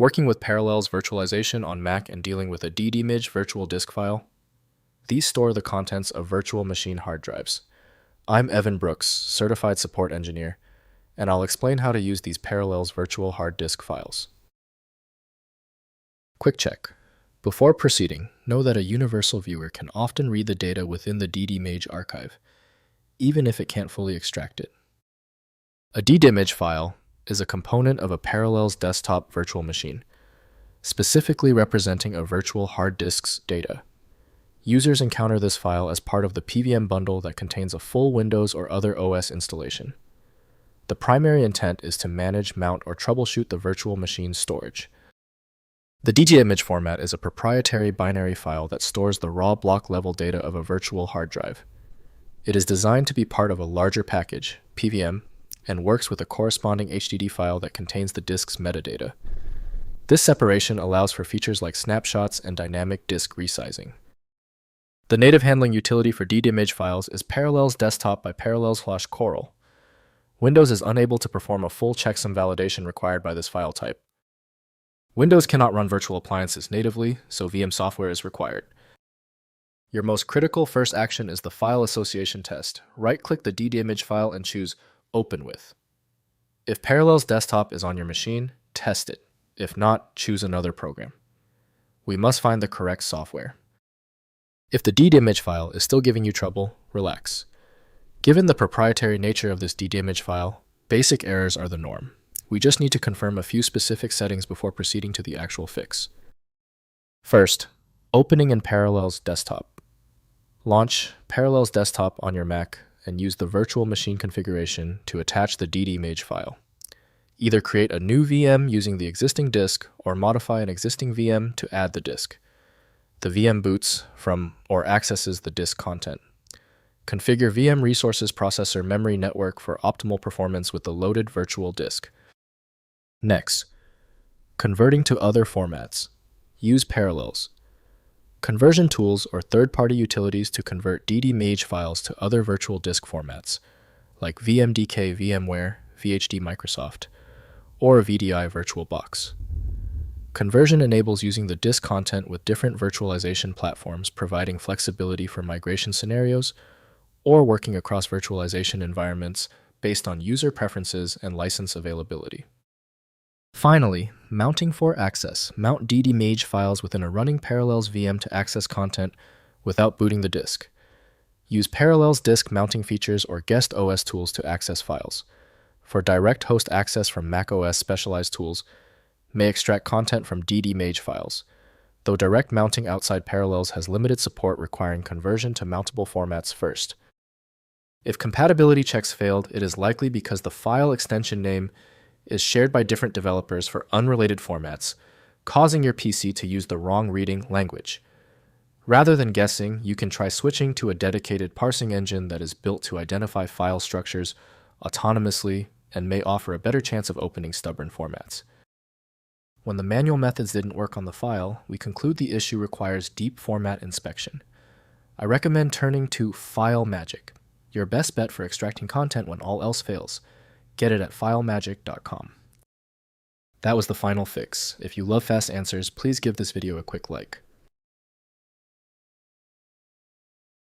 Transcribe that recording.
Working with Parallels virtualization on Mac and dealing with a DDIMAGE virtual disk file. These store the contents of virtual machine hard drives. I'm Evan Brooks, Certified Support Engineer, and I'll explain how to use these Parallels virtual hard disk files. Quick check. Before proceeding, know that a universal viewer can often read the data within the DDIMAGE archive, even if it can't fully extract it. A DDIMAGE file is a component of a Parallels desktop virtual machine, specifically representing a virtual hard disk's data. Users encounter this file as part of the PVM bundle that contains a full Windows or other OS installation. The primary intent is to manage, mount, or troubleshoot the virtual machine's storage. The DDIMAGE format is a proprietary binary file that stores the raw block-level data of a virtual hard drive. It is designed to be part of a larger package, PVM, and works with a corresponding HDD file that contains the disk's metadata. This separation allows for features like snapshots and dynamic disk resizing. The native handling utility for DDIMAGE files is Parallels Desktop by Parallels/Coral. Windows is unable to perform a full checksum validation required by this file type. Windows cannot run virtual appliances natively, so VM software is required. Your most critical first action is the file association test. Right-click the DDIMAGE file and choose Open With. If Parallels Desktop is on your machine, test it. If not, choose another program. We must find the correct software. If the DDIMAGE file is still giving you trouble, relax. Given the proprietary nature of this DDIMAGE file, basic errors are the norm. We just need to confirm a few specific settings before proceeding to the actual fix. First, opening in Parallels Desktop. Launch Parallels Desktop on your Mac and use the virtual machine configuration to attach the DDIMAGE file. Either create a new VM using the existing disk or modify an existing VM to add the disk. The VM boots from or accesses the disk content. Configure VM Resources Processor Memory Network for optimal performance with the loaded virtual disk. Next, converting to other formats. Use Parallels. Conversion tools or third-party utilities to convert DDIMAGE files to other virtual disk formats, like VMDK VMware, VHD Microsoft, or VDI VirtualBox. Conversion enables using the disk content with different virtualization platforms, providing flexibility for migration scenarios or working across virtualization environments based on user preferences and license availability. Finally, mounting for access. Mount DDIMAGE files within a running Parallels VM to access content without booting the disk. Use Parallels disk mounting features or guest OS tools to access files. For direct host access from macOS specialized tools, may extract content from DDIMAGE files, though direct mounting outside Parallels has limited support requiring conversion to mountable formats first. If compatibility checks failed, it is likely because the file extension name is shared by different developers for unrelated formats, causing your PC to use the wrong reading language. Rather than guessing, you can try switching to a dedicated parsing engine that is built to identify file structures autonomously and may offer a better chance of opening stubborn formats. When the manual methods didn't work on the file, we conclude the issue requires deep format inspection. I recommend turning to FileMagic, your best bet for extracting content when all else fails. Get it at filemagic.com. That was the final fix. If you love fast answers, please give this video a quick like.